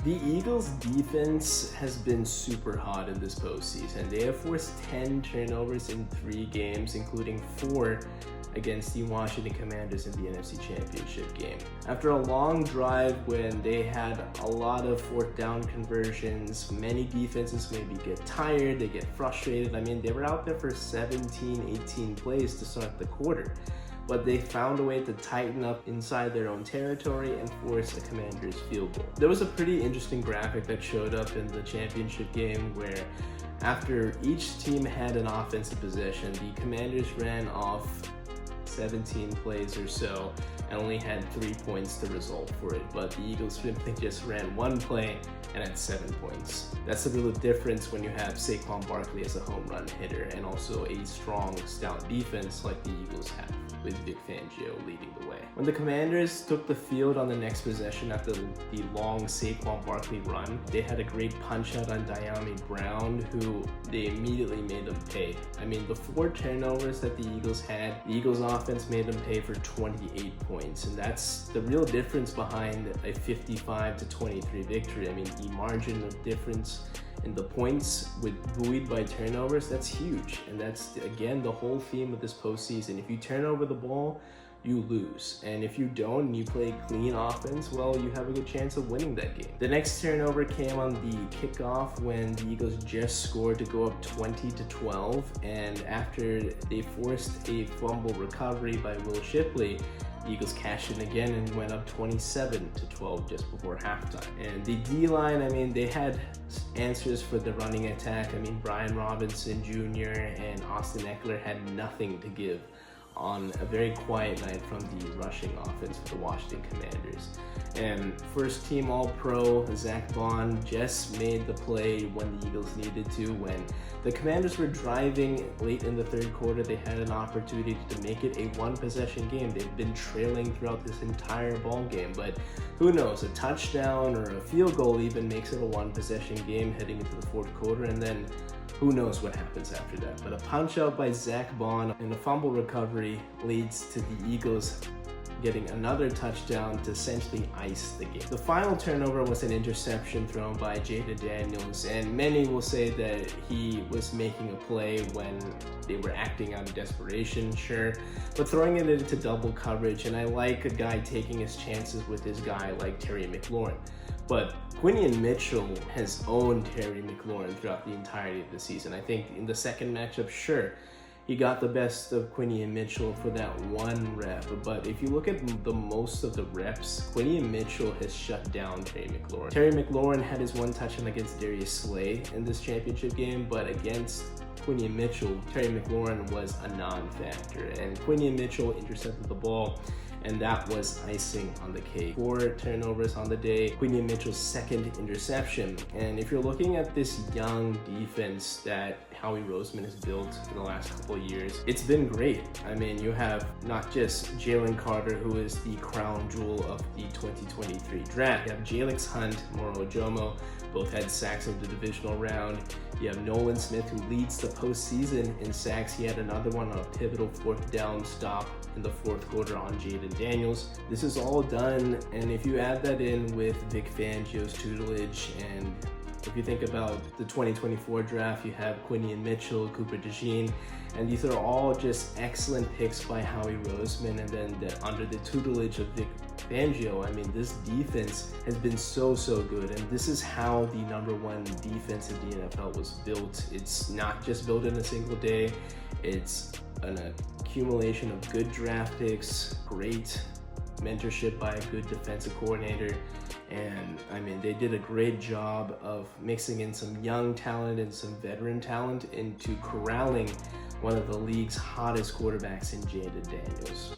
The Eagles' defense has been super hot in this postseason. They have forced 10 turnovers in 3 games, including 4 against the Washington Commanders in the NFC Championship game. After a long drive when they had a lot of 4th down conversions, many defenses maybe get tired, they get frustrated. I mean, they were out there for 17, 18 plays to start the quarter, but they found a way to tighten up inside their own territory and force a Commanders field goal. There was a pretty interesting graphic that showed up in the championship game where after each team had an offensive possession, the Commanders ran off 17 plays or so and only had 3 points to result for it, but the Eagles simply just ran 1 play and had 7 points. That's the real difference when you have Saquon Barkley as a home run hitter and also a strong, stout defense like the Eagles have, with Vic Fangio leading the way. When the Commanders took the field on the next possession after the long Saquon Barkley run, they had a great punch out on Dyami Brown, who they immediately made them pay. I mean, the 4 turnovers that the Eagles had, the Eagles offense made them pay for 28 points, and that's the real difference behind a 55-23 victory. I mean, the margin of difference in the points with buoyed by turnovers, that's huge. And that's, again, the whole theme of this postseason. If you turn over the ball, you lose. And if you don't and you play clean offense, well, you have a good chance of winning that game. The next turnover came on the kickoff when the Eagles just scored to go up 20-12. And after they forced a fumble recovery by Will Shipley, the Eagles cashed in again and went up 27-12 just before halftime. And the D-line, I mean, they had answers for the running attack. I mean, Brian Robinson Jr. and Austin Eckler had nothing to give on a very quiet night from the rushing offense for the Washington Commanders. And first team All-Pro Zach Bond just made the play when the Eagles needed to. When the Commanders were driving late in the 3rd quarter, they had an opportunity to make it a 1-possession game. They've been trailing throughout this entire ball game, but who knows, a touchdown or a field goal even makes it a 1-possession game heading into the 4th quarter, and then who knows what happens after that. But a punch out by Zach Bond and a fumble recovery leads to the Eagles getting another touchdown to essentially ice the game. The final turnover was an interception thrown by Jaden Daniels, and many will say that he was making a play when they were acting out of desperation, sure, but throwing it into double coverage, and I like a guy taking his chances with his guy like Terry McLaurin. But Quinion Mitchell has owned Terry McLaurin throughout the entirety of the season. I think in the second matchup, sure, he got the best of Quinion Mitchell for that 1 rep. But if you look at the most of the reps, Quinion Mitchell has shut down Terry McLaurin. Terry McLaurin had his 1 touchdown against Darius Slay in this championship game, but against Quinion Mitchell, Terry McLaurin was a non-factor. And Quinion Mitchell intercepted the ball, and that was icing on the cake. 4 turnovers on the day, Quinion Mitchell's 2nd interception. And if you're looking at this young defense that Howie Roseman has built in the last couple of years, it's been great. I mean, you have not just Jalen Carter, who is the crown jewel of the 2023 draft. You have Jalix Hunt, Moro Ojomo, both had sacks in the divisional round. You have Nolan Smith, who leads the postseason in sacks. He had another one on a pivotal 4th down stop in the 4th quarter on Jaden Daniels. This is all done, and if you add that in with Vic Fangio's tutelage, and if you think about the 2024 draft, you have Quinion Mitchell, Cooper DeJean, and these are all just excellent picks by Howie Roseman, and then under the tutelage of Vic Fangio, I mean, this defense has been so good, and this is how the #1 defense in the NFL was built. It's not just built in a single day, it's an accumulation of good draft picks, great mentorship by a good defensive coordinator, and I mean, they did a great job of mixing in some young talent and some veteran talent into corralling one of the league's hottest quarterbacks in Jaden Daniels.